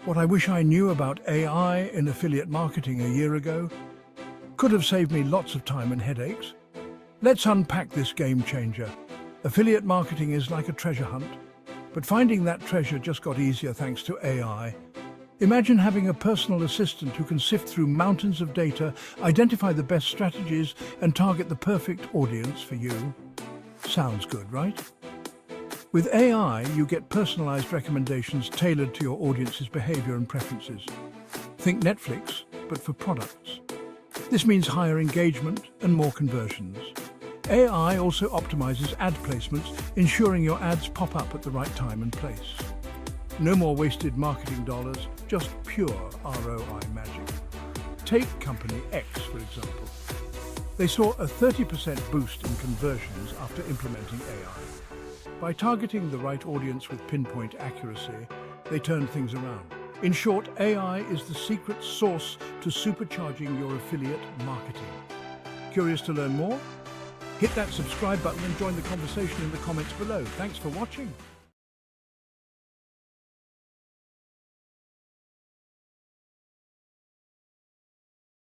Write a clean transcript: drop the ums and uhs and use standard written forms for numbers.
What I wish I knew about AI in affiliate marketing a year ago could have saved me lots of time and headaches. Let's unpack this game changer. Affiliate marketing is like a treasure hunt, but finding that treasure just got easier thanks to AI. Imagine having a personal assistant who can sift through mountains of data, identify the best strategies, and target the perfect audience for you. Sounds good, right? With AI, you get personalized recommendations tailored to your audience's behavior and preferences. Think Netflix, but for products. This means higher engagement and more conversions. AI also optimizes ad placements, ensuring your ads pop up at the right time and place. No more wasted marketing dollars, just pure ROI magic. Take company X, for example. They saw a 30% boost in conversions after implementing AI. By targeting the right audience with pinpoint accuracy, they turned things around. In short, AI is the secret sauce to supercharging your affiliate marketing. Curious to learn more? Hit that subscribe button and join the conversation in the comments below. Thanks for watching.